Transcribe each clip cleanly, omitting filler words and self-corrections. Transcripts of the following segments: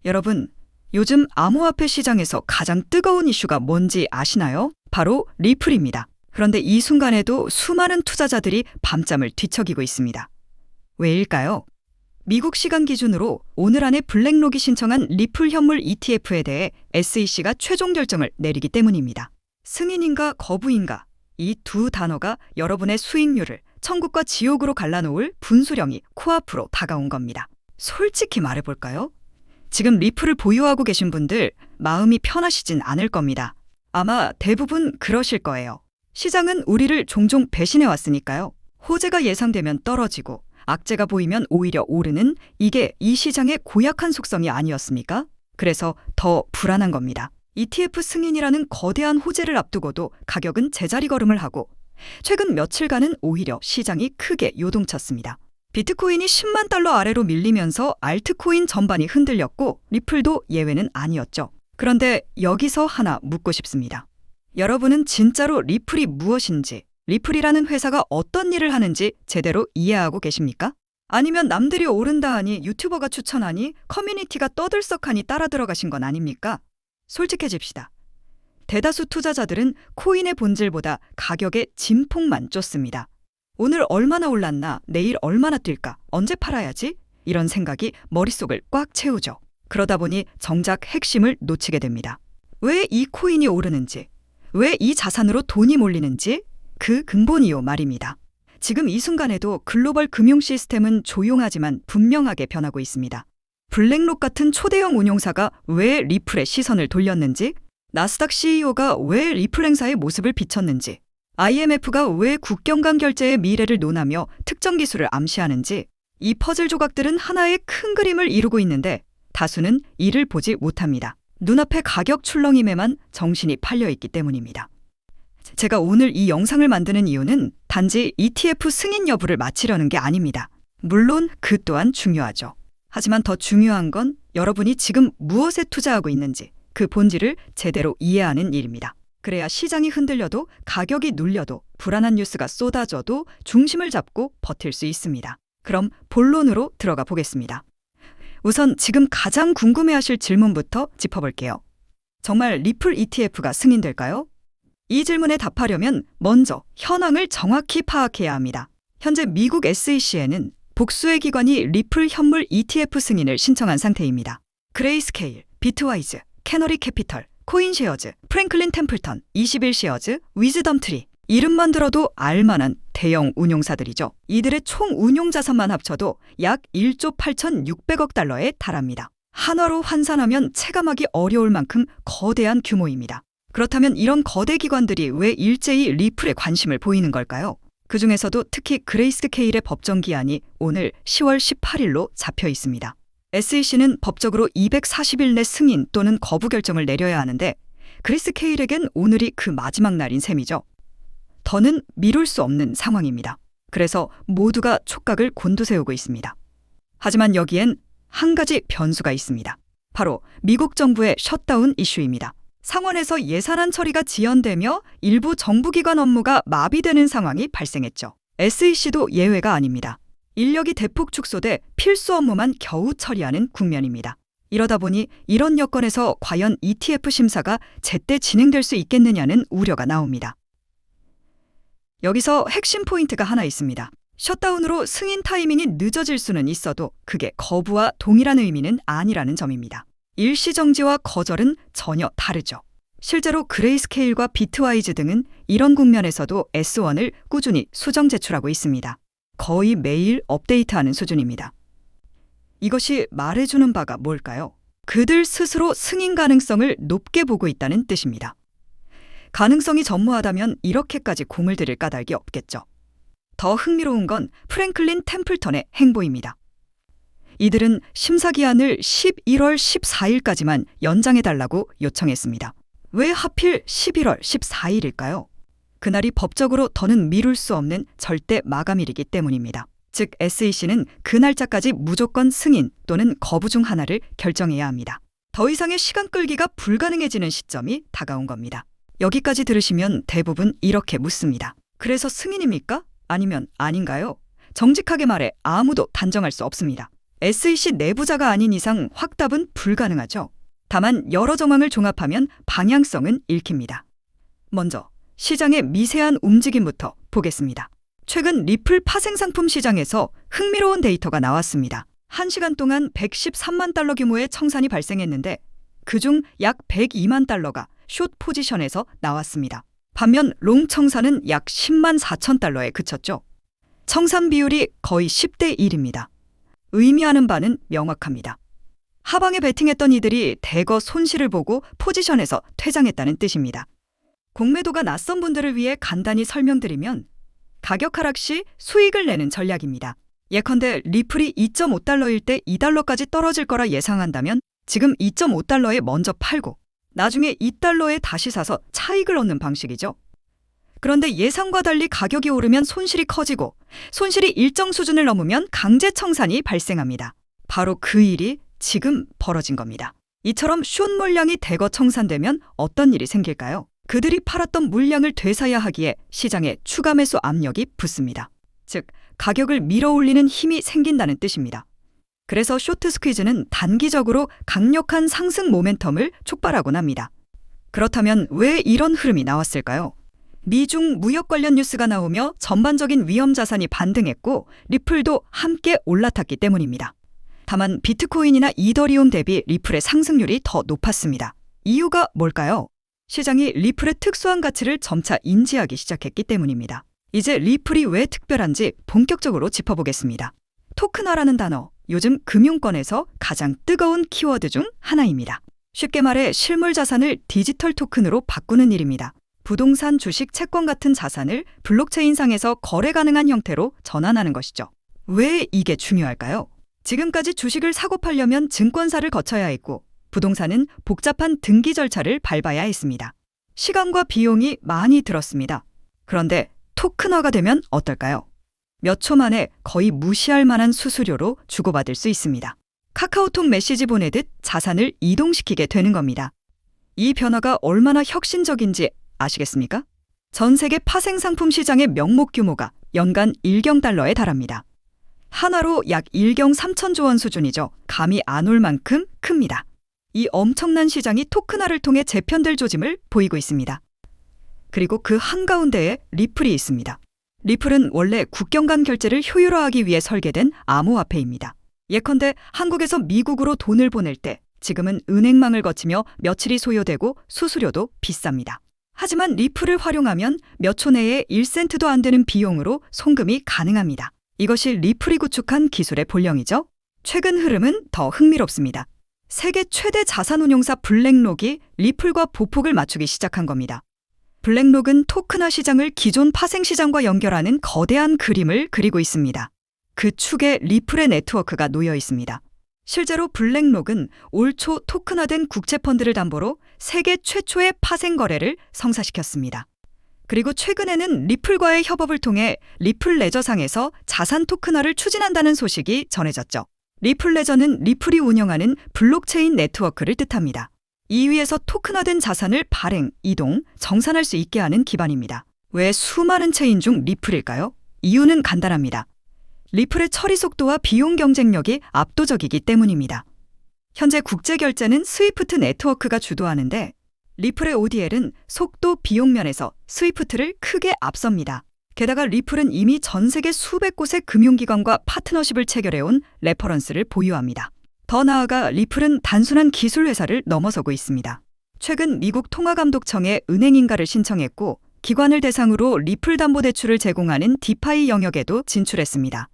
여러분, 요즘 암호화폐 시장에서 가장 뜨거운 이슈가 뭔지 아시나요? 바로 리플입니다. 그런데 이 순간에도 수많은 투자자들이 밤잠을 뒤척이고 있습니다. 왜일까요? 미국 시간 기준으로 오늘 안에 블랙록이 신청한 리플 현물 ETF에 대해 SEC가 최종 결정을 내리기 때문입니다. 승인인가 거부인가, 이 두 단어가 여러분의 수익률을 천국과 지옥으로 갈라놓을 분수령이 코앞으로 다가온 겁니다. 솔직히 말해볼까요? 지금 리플을 보유하고 계신 분들 마음이 편하시진 않을 겁니다. 아마 대부분 그러실 거예요. 시장은 우리를 종종 배신해왔으니까요. 호재가 예상되면 떨어지고 악재가 보이면 오히려 오르는, 이게 이 시장의 고약한 속성이 아니었습니까? 그래서 더 불안한 겁니다. ETF 승인이라는 거대한 호재를 앞두고도 가격은 제자리 걸음을 하고 최근 며칠간은 오히려 시장이 크게 요동쳤습니다. 비트코인이 10만 달러 아래로 밀리면서 알트코인 전반이 흔들렸고 리플도 예외는 아니었죠. 그런데 여기서 하나 묻고 싶습니다. 여러분은 진짜로 리플이 무엇인지, 리플이라는 회사가 어떤 일을 하는지 제대로 이해하고 계십니까? 아니면 남들이 오른다 하니, 유튜버가 추천하니, 커뮤니티가 떠들썩하니 따라 들어가신 건 아닙니까? 솔직해집시다. 대다수 투자자들은 코인의 본질보다 가격의 진폭만 쫓습니다. 오늘 얼마나 올랐나, 내일 얼마나 뛸까, 언제 팔아야지? 이런 생각이 머릿속을 꽉 채우죠. 그러다 보니 정작 핵심을 놓치게 됩니다. 왜 이 코인이 오르는지, 왜 이 자산으로 돈이 몰리는지, 그 근본이요 말입니다. 지금 이 순간에도 글로벌 금융 시스템은 조용하지만 분명하게 변하고 있습니다. 블랙록 같은 초대형 운용사가 왜 리플에 시선을 돌렸는지, 나스닥 CEO가 왜 리플 행사의 모습을 비췄는지, IMF가 왜 국경 간 결제의 미래를 논하며 특정 기술을 암시하는지, 이 퍼즐 조각들은 하나의 큰 그림을 이루고 있는데 다수는 이를 보지 못합니다. 눈앞의 가격 출렁임에만 정신이 팔려있기 때문입니다. 제가 오늘 이 영상을 만드는 이유는 단지 ETF 승인 여부를 맞히려는 게 아닙니다. 물론 그 또한 중요하죠. 하지만 더 중요한 건 여러분이 지금 무엇에 투자하고 있는지, 그 본질을 제대로 이해하는 일입니다. 그래야 시장이 흔들려도, 가격이 눌려도, 불안한 뉴스가 쏟아져도 중심을 잡고 버틸 수 있습니다. 그럼 본론으로 들어가 보겠습니다. 우선 지금 가장 궁금해하실 질문부터 짚어볼게요. 정말 리플 ETF가 승인될까요? 이 질문에 답하려면 먼저 현황을 정확히 파악해야 합니다. 현재 미국 SEC에는 복수의 기관이 리플 현물 ETF 승인을 신청한 상태입니다. 그레이스케일, 비트와이즈, 캐너리 캐피털, 코인쉐어즈, 프랭클린 템플턴, 21쉐어즈, 위즈덤트리, 이름만 들어도 알만한 대형 운용사들이죠. 이들의 총 운용 자산만 합쳐도 약 1조 8,600억 달러에 달합니다. 한화로 환산하면 체감하기 어려울 만큼 거대한 규모입니다. 그렇다면 이런 거대 기관들이 왜 일제히 리플에 관심을 보이는 걸까요? 그중에서도 특히 그레이스케일의 법정 기한이 오늘 10월 18일로 잡혀 있습니다. SEC는 법적으로 240일 내 승인 또는 거부 결정을 내려야 하는데 그레이스케일에겐 오늘이 그 마지막 날인 셈이죠. 더는 미룰 수 없는 상황입니다. 그래서 모두가 촉각을 곤두세우고 있습니다. 하지만 여기엔 한 가지 변수가 있습니다. 바로 미국 정부의 셧다운 이슈입니다. 상원에서 예산안 처리가 지연되며 일부 정부기관 업무가 마비되는 상황이 발생했죠. SEC도 예외가 아닙니다. 인력이 대폭 축소돼 필수 업무만 겨우 처리하는 국면입니다. 이러다 보니 이런 여건에서 과연 ETF 심사가 제때 진행될 수 있겠느냐는 우려가 나옵니다. 여기서 핵심 포인트가 하나 있습니다. 셧다운으로 승인 타이밍이 늦어질 수는 있어도 그게 거부와 동일한 의미는 아니라는 점입니다. 일시정지와 거절은 전혀 다르죠. 실제로 그레이스케일과 비트와이즈 등은 이런 국면에서도 S1을 꾸준히 수정 제출하고 있습니다. 거의 매일 업데이트하는 수준입니다. 이것이 말해주는 바가 뭘까요? 그들 스스로 승인 가능성을 높게 보고 있다는 뜻입니다. 가능성이 전무하다면 이렇게까지 공을 들일 까닭이 없겠죠. 더 흥미로운 건 프랭클린 템플턴의 행보입니다. 이들은 심사 기한을 11월 14일까지만 연장해달라고 요청했습니다. 왜 하필 11월 14일일까요? 그날이 법적으로 더는 미룰 수 없는 절대 마감일이기 때문입니다. 즉 SEC는 그 날짜까지 무조건 승인 또는 거부 중 하나를 결정해야 합니다. 더 이상의 시간 끌기가 불가능해지는 시점이 다가온 겁니다. 여기까지 들으시면 대부분 이렇게 묻습니다. 그래서 승인입니까? 아니면 아닌가요? 정직하게 말해 아무도 단정할 수 없습니다. SEC 내부자가 아닌 이상 확답은 불가능하죠. 다만 여러 정황을 종합하면 방향성은 읽힙니다. 먼저 시장의 미세한 움직임부터 보겠습니다. 최근 리플 파생 상품 시장에서 흥미로운 데이터가 나왔습니다. 1시간 동안 113만 달러 규모의 청산이 발생했는데 그중 약 102만 달러가 숏 포지션에서 나왔습니다. 반면 롱 청산은 약 10만 4천 달러에 그쳤죠. 청산 비율이 거의 10대 1입니다. 의미하는 바는 명확합니다. 하방에 베팅했던 이들이 대거 손실을 보고 포지션에서 퇴장했다는 뜻입니다. 공매도가 낯선 분들을 위해 간단히 설명드리면 가격 하락 시 수익을 내는 전략입니다. 예컨대 리플이 2.5달러일 때 2달러까지 떨어질 거라 예상한다면 지금 2.5달러에 먼저 팔고 나중에 2달러에 다시 사서 차익을 얻는 방식이죠. 그런데 예상과 달리 가격이 오르면 손실이 커지고 손실이 일정 수준을 넘으면 강제 청산이 발생합니다. 바로 그 일이 지금 벌어진 겁니다. 이처럼 숏 물량이 대거 청산되면 어떤 일이 생길까요? 그들이 팔았던 물량을 되사야 하기에 시장에 추가 매수 압력이 붙습니다. 즉, 가격을 밀어올리는 힘이 생긴다는 뜻입니다. 그래서 쇼트 스퀴즈는 단기적으로 강력한 상승 모멘텀을 촉발하곤 합니다. 그렇다면 왜 이런 흐름이 나왔을까요? 미중 무역 관련 뉴스가 나오며 전반적인 위험 자산이 반등했고 리플도 함께 올라탔기 때문입니다. 다만 비트코인이나 이더리움 대비 리플의 상승률이 더 높았습니다. 이유가 뭘까요? 시장이 리플의 특수한 가치를 점차 인지하기 시작했기 때문입니다. 이제 리플이 왜 특별한지 본격적으로 짚어보겠습니다. 토큰화라는 단어, 요즘 금융권에서 가장 뜨거운 키워드 중 하나입니다. 쉽게 말해 실물 자산을 디지털 토큰으로 바꾸는 일입니다. 부동산, 주식, 채권 같은 자산을 블록체인상에서 거래 가능한 형태로 전환하는 것이죠. 왜 이게 중요할까요? 지금까지 주식을 사고 팔려면 증권사를 거쳐야 했고 부동산은 복잡한 등기 절차를 밟아야 했습니다. 시간과 비용이 많이 들었습니다. 그런데 토큰화가 되면 어떨까요? 몇 초 만에 거의 무시할 만한 수수료로 주고받을 수 있습니다. 카카오톡 메시지 보내듯 자산을 이동시키게 되는 겁니다. 이 변화가 얼마나 혁신적인지 아시겠습니까? 전 세계 파생 상품 시장의 명목 규모가 연간 1경 달러에 달합니다. 하나로 약 1경 3천조 원 수준이죠. 감이 안 올 만큼 큽니다. 이 엄청난 시장이 토큰화를 통해 재편될 조짐을 보이고 있습니다. 그리고 그 한가운데에 리플이 있습니다. 리플은 원래 국경 간 결제를 효율화하기 위해 설계된 암호화폐입니다. 예컨대 한국에서 미국으로 돈을 보낼 때 지금은 은행망을 거치며 며칠이 소요되고 수수료도 비쌉니다. 하지만 리플을 활용하면 몇 초 내에 1센트도 안 되는 비용으로 송금이 가능합니다. 이것이 리플이 구축한 기술의 본령이죠. 최근 흐름은 더 흥미롭습니다. 세계 최대 자산운용사 블랙록이 리플과 보폭을 맞추기 시작한 겁니다. 블랙록은 토큰화 시장을 기존 파생 시장과 연결하는 거대한 그림을 그리고 있습니다. 그 축에 리플의 네트워크가 놓여 있습니다. 실제로 블랙록은 올 초 토큰화된 국채펀드를 담보로 세계 최초의 파생 거래를 성사시켰습니다. 그리고 최근에는 리플과의 협업을 통해 리플 레저상에서 자산 토큰화를 추진한다는 소식이 전해졌죠. 리플 레저는 리플이 운영하는 블록체인 네트워크를 뜻합니다. 이 위에서 토큰화된 자산을 발행, 이동, 정산할 수 있게 하는 기반입니다. 왜 수많은 체인 중 리플일까요? 이유는 간단합니다. 리플의 처리 속도와 비용 경쟁력이 압도적이기 때문입니다. 현재 국제 결제는 스위프트 네트워크가 주도하는데 리플의 ODL은 속도, 비용 면에서 스위프트를 크게 앞섭니다. 게다가 리플은 이미 전 세계 수백 곳의 금융기관과 파트너십을 체결해온 레퍼런스를 보유합니다. 더 나아가 리플은 단순한 기술 회사를 넘어서고 있습니다. 최근 미국 통화감독청에 은행인가를 신청했고 기관을 대상으로 리플 담보대출을 제공하는 디파이 영역에도 진출했습니다.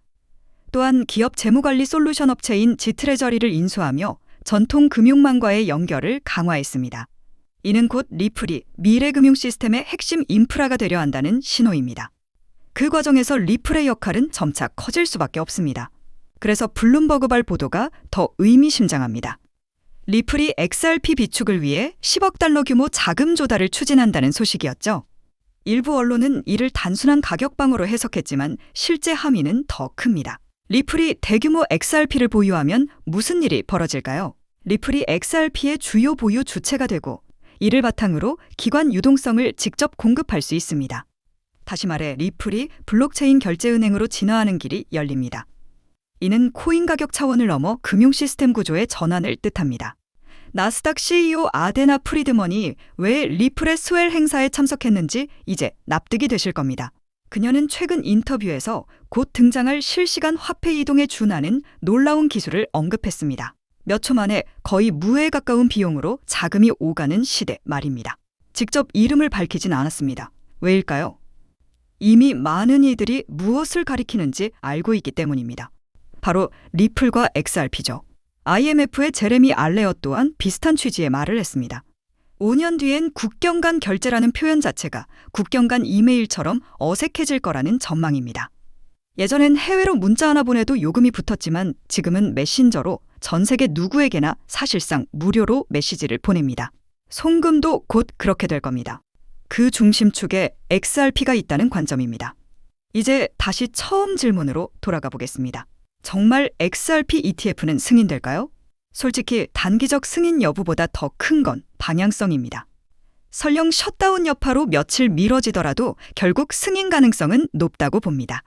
또한 기업 재무관리 솔루션 업체인 지트레저리를 인수하며 전통 금융망과의 연결을 강화했습니다. 이는 곧 리플이 미래 금융 시스템의 핵심 인프라가 되려 한다는 신호입니다. 그 과정에서 리플의 역할은 점차 커질 수밖에 없습니다. 그래서 블룸버그발 보도가 더 의미심장합니다. 리플이 XRP 비축을 위해 10억 달러 규모 자금 조달을 추진한다는 소식이었죠. 일부 언론은 이를 단순한 가격방어로 해석했지만 실제 함의는 더 큽니다. 리플이 대규모 XRP를 보유하면 무슨 일이 벌어질까요? 리플이 XRP의 주요 보유 주체가 되고 이를 바탕으로 기관 유동성을 직접 공급할 수 있습니다. 다시 말해 리플이 블록체인 결제은행으로 진화하는 길이 열립니다. 이는 코인 가격 차원을 넘어 금융 시스템 구조의 전환을 뜻합니다. 나스닥 CEO 아데나 프리드먼이 왜 리플의 스웰 행사에 참석했는지 이제 납득이 되실 겁니다. 그녀는 최근 인터뷰에서 곧 등장할 실시간 화폐 이동에 준하는 놀라운 기술을 언급했습니다. 몇 초 만에 거의 무해에 가까운 비용으로 자금이 오가는 시대 말입니다. 직접 이름을 밝히진 않았습니다. 왜일까요? 이미 많은 이들이 무엇을 가리키는지 알고 있기 때문입니다. 바로 리플과 XRP죠. IMF의 제레미 알레엇 또한 비슷한 취지의 말을 했습니다. 5년 뒤엔 국경 간 결제라는 표현 자체가 국경 간 이메일처럼 어색해질 거라는 전망입니다. 예전엔 해외로 문자 하나 보내도 요금이 붙었지만 지금은 메신저로 전 세계 누구에게나 사실상 무료로 메시지를 보냅니다. 송금도 곧 그렇게 될 겁니다. 그 중심축에 XRP가 있다는 관점입니다. 이제 다시 처음 질문으로 돌아가 보겠습니다. 정말 XRP ETF는 승인될까요? 솔직히 단기적 승인 여부보다 더 큰 건 방향성입니다. 설령 셧다운 여파로 며칠 미뤄지더라도 결국 승인 가능성은 높다고 봅니다.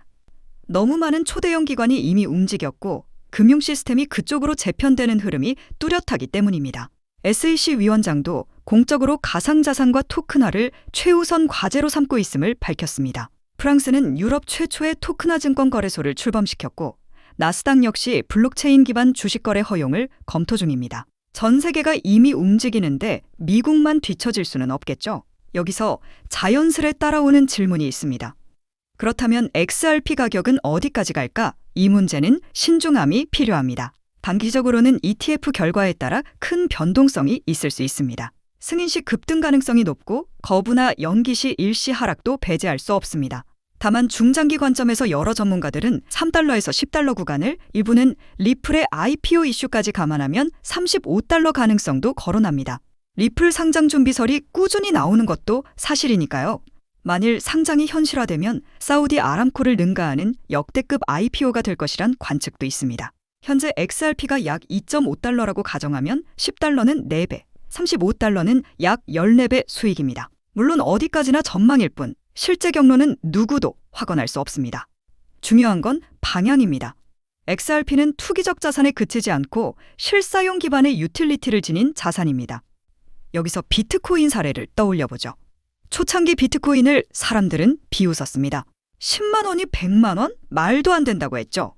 너무 많은 초대형 기관이 이미 움직였고 금융 시스템이 그쪽으로 재편되는 흐름이 뚜렷하기 때문입니다. SEC 위원장도 공적으로 가상자산과 토큰화를 최우선 과제로 삼고 있음을 밝혔습니다. 프랑스는 유럽 최초의 토큰화 증권 거래소를 출범시켰고 나스닥 역시 블록체인 기반 주식거래 허용을 검토 중입니다. 전 세계가 이미 움직이는데 미국만 뒤처질 수는 없겠죠. 여기서 자연스레 따라오는 질문이 있습니다. 그렇다면 XRP 가격은 어디까지 갈까? 이 문제는 신중함이 필요합니다. 단기적으로는 ETF 결과에 따라 큰 변동성이 있을 수 있습니다. 승인 시 급등 가능성이 높고 거부나 연기 시 일시 하락도 배제할 수 없습니다. 다만 중장기 관점에서 여러 전문가들은 3달러에서 10달러 구간을, 일부는 리플의 IPO 이슈까지 감안하면 35달러 가능성도 거론합니다. 리플 상장 준비설이 꾸준히 나오는 것도 사실이니까요. 만일 상장이 현실화되면 사우디 아람코를 능가하는 역대급 IPO가 될 것이란 관측도 있습니다. 현재 XRP가 약 2.5달러라고 가정하면 10달러는 4배, 35달러는 약 14배 수익입니다. 물론 어디까지나 전망일 뿐 실제 경로는 누구도 확언할 수 없습니다. 중요한 건 방향입니다. XRP는 투기적 자산에 그치지 않고 실사용 기반의 유틸리티를 지닌 자산입니다. 여기서 비트코인 사례를 떠올려보죠. 초창기 비트코인을 사람들은 비웃었습니다. 10만 원이 100만 원? 말도 안 된다고 했죠.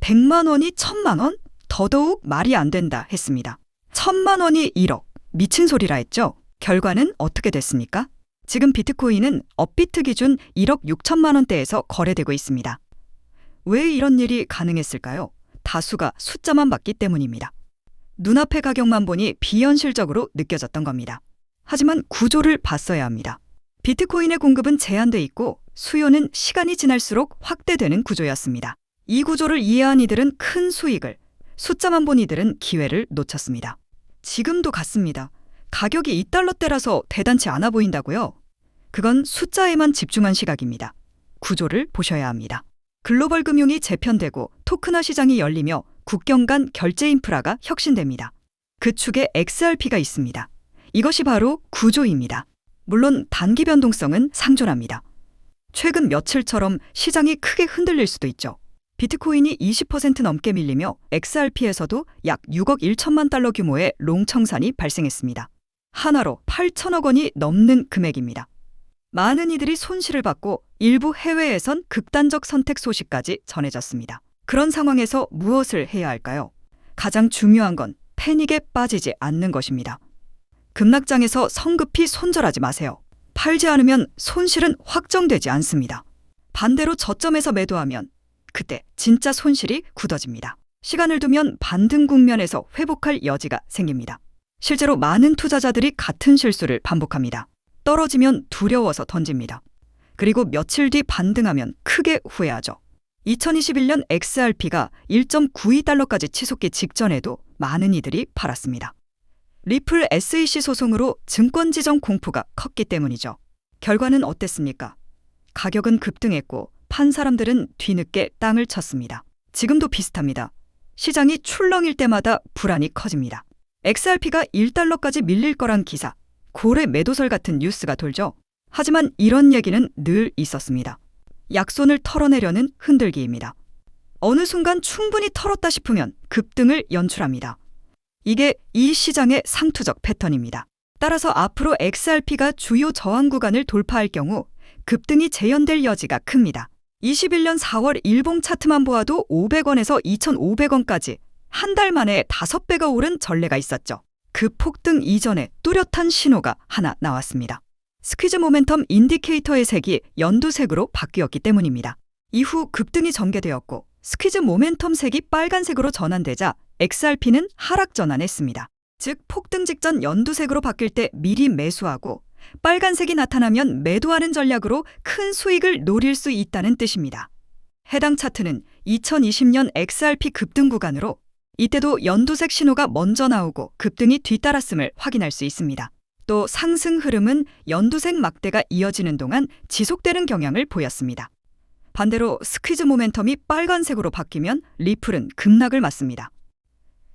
100만 원이 1000만 원? 더더욱 말이 안 된다 했습니다. 1000만 원이 1억. 미친 소리라 했죠. 결과는 어떻게 됐습니까? 지금 비트코인은 업비트 기준 1억 6천만 원대에서 거래되고 있습니다. 왜 이런 일이 가능했을까요? 다수가 숫자만 봤기 때문입니다. 눈앞의 가격만 보니 비현실적으로 느껴졌던 겁니다. 하지만 구조를 봤어야 합니다. 비트코인의 공급은 제한돼 있고 수요는 시간이 지날수록 확대되는 구조였습니다. 이 구조를 이해한 이들은 큰 수익을, 숫자만 본 이들은 기회를 놓쳤습니다. 지금도 같습니다. 가격이 2달러대라서 대단치 않아 보인다고요? 그건 숫자에만 집중한 시각입니다. 구조를 보셔야 합니다. 글로벌 금융이 재편되고 토큰화 시장이 열리며 국경 간 결제 인프라가 혁신됩니다. 그 축에 XRP가 있습니다. 이것이 바로 구조입니다. 물론 단기 변동성은 상존합니다. 최근 며칠처럼 시장이 크게 흔들릴 수도 있죠. 비트코인이 20% 넘게 밀리며 XRP에서도 약 6억 1천만 달러 규모의 롱청산이 발생했습니다. 하나로 8천억 원이 넘는 금액입니다. 많은 이들이 손실을 받고 일부 해외에선 극단적 선택 소식까지 전해졌습니다. 그런 상황에서 무엇을 해야 할까요? 가장 중요한 건 패닉에 빠지지 않는 것입니다. 급락장에서 성급히 손절하지 마세요. 팔지 않으면 손실은 확정되지 않습니다. 반대로 저점에서 매도하면 그때 진짜 손실이 굳어집니다. 시간을 두면 반등 국면에서 회복할 여지가 생깁니다. 실제로 많은 투자자들이 같은 실수를 반복합니다. 떨어지면 두려워서 던집니다. 그리고 며칠 뒤 반등하면 크게 후회하죠. 2021년 XRP가 1.92달러까지 치솟기 직전에도 많은 이들이 팔았습니다. 리플 SEC 소송으로 증권 지정 공포가 컸기 때문이죠. 결과는 어땠습니까? 가격은 급등했고 판 사람들은 뒤늦게 땅을 쳤습니다. 지금도 비슷합니다. 시장이 출렁일 때마다 불안이 커집니다. XRP가 1달러까지 밀릴 거란 기사, 고래 매도설 같은 뉴스가 돌죠. 하지만 이런 얘기는 늘 있었습니다. 약손을 털어내려는 흔들기입니다. 어느 순간 충분히 털었다 싶으면 급등을 연출합니다. 이게 이 시장의 상투적 패턴입니다. 따라서 앞으로 XRP가 주요 저항 구간을 돌파할 경우 급등이 재현될 여지가 큽니다. 21년 4월 일봉 차트만 보아도 500원에서 2,500원까지 한 달 만에 5배가 오른 전례가 있었죠. 그 폭등 이전에 뚜렷한 신호가 하나 나왔습니다. 스퀴즈 모멘텀 인디케이터의 색이 연두색으로 바뀌었기 때문입니다. 이후 급등이 전개되었고 스퀴즈 모멘텀 색이 빨간색으로 전환되자 XRP는 하락 전환했습니다. 즉 폭등 직전 연두색으로 바뀔 때 미리 매수하고 빨간색이 나타나면 매도하는 전략으로 큰 수익을 노릴 수 있다는 뜻입니다. 해당 차트는 2020년 XRP 급등 구간으로 이때도 연두색 신호가 먼저 나오고 급등이 뒤따랐음을 확인할 수 있습니다. 또 상승 흐름은 연두색 막대가 이어지는 동안 지속되는 경향을 보였습니다. 반대로 스퀴즈 모멘텀이 빨간색으로 바뀌면 리플은 급락을 맞습니다.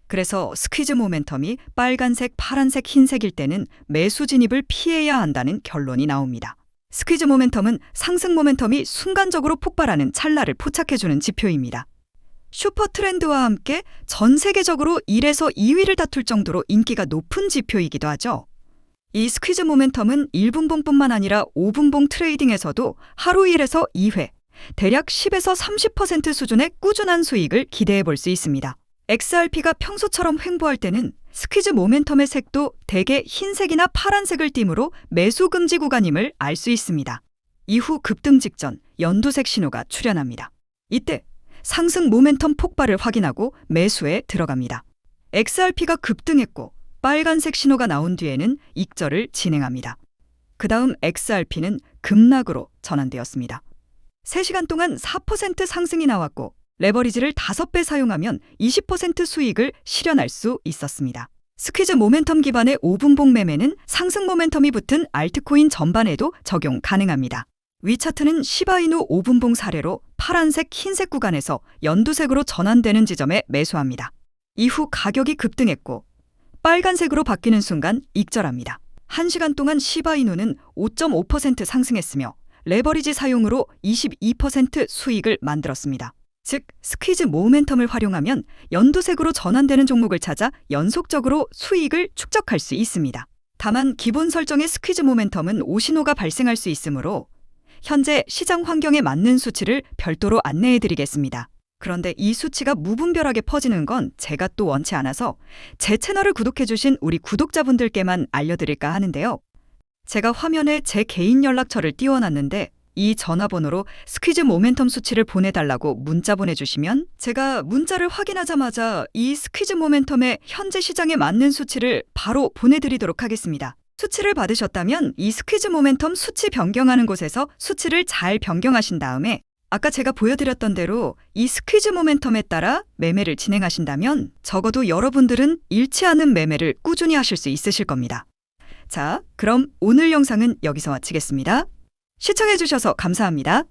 그래서 스퀴즈 모멘텀이 빨간색, 파란색, 흰색일 때는 매수 진입을 피해야 한다는 결론이 나옵니다. 스퀴즈 모멘텀은 상승 모멘텀이 순간적으로 폭발하는 찰나를 포착해주는 지표입니다. 슈퍼 트렌드와 함께 전 세계적으로 1에서 2위를 다툴 정도로 인기가 높은 지표이기도 하죠. 이 스퀴즈 모멘텀은 1분봉뿐만 아니라 5분봉 트레이딩에서도 하루 1에서 2회, 대략 10에서 30% 수준의 꾸준한 수익을 기대해 볼 수 있습니다. XRP가 평소처럼 횡보할 때는 스퀴즈 모멘텀의 색도 대개 흰색이나 파란색을 띠므로 매수 금지 구간임을 알 수 있습니다. 이후 급등 직전 연두색 신호가 출현합니다. 이때 상승 모멘텀 폭발을 확인하고 매수에 들어갑니다. XRP가 급등했고 빨간색 신호가 나온 뒤에는 익절을 진행합니다. 그 다음 XRP는 급락으로 전환되었습니다. 3시간 동안 4% 상승이 나왔고 레버리지를 5배 사용하면 20% 수익을 실현할 수 있었습니다. 스퀴즈 모멘텀 기반의 5분봉 매매는 상승 모멘텀이 붙은 알트코인 전반에도 적용 가능합니다. 위 차트는 시바이누 5분봉 사례로 파란색, 흰색 구간에서 연두색으로 전환되는 지점에 매수합니다. 이후 가격이 급등했고 빨간색으로 바뀌는 순간 익절합니다. 1시간 동안 시바이누는 5.5% 상승했으며 레버리지 사용으로 22% 수익을 만들었습니다. 즉, 스퀴즈 모멘텀을 활용하면 연두색으로 전환되는 종목을 찾아 연속적으로 수익을 축적할 수 있습니다. 다만 기본 설정의 스퀴즈 모멘텀은 오신호가 발생할 수 있으므로 현재 시장 환경에 맞는 수치를 별도로 안내해드리겠습니다. 그런데 이 수치가 무분별하게 퍼지는 건 제가 또 원치 않아서 제 채널을 구독해주신 우리 구독자분들께만 알려드릴까 하는데요. 제가 화면에 제 개인 연락처를 띄워놨는데 이 전화번호로 스퀴즈 모멘텀 수치를 보내달라고 문자 보내주시면 제가 문자를 확인하자마자 이 스퀴즈 모멘텀의 현재 시장에 맞는 수치를 바로 보내드리도록 하겠습니다. 수치를 받으셨다면 이 스퀴즈 모멘텀 수치 변경하는 곳에서 수치를 잘 변경하신 다음에 아까 제가 보여드렸던 대로 이 스퀴즈 모멘텀에 따라 매매를 진행하신다면 적어도 여러분들은 잃지 않은 매매를 꾸준히 하실 수 있으실 겁니다. 자, 그럼 오늘 영상은 여기서 마치겠습니다. 시청해주셔서 감사합니다.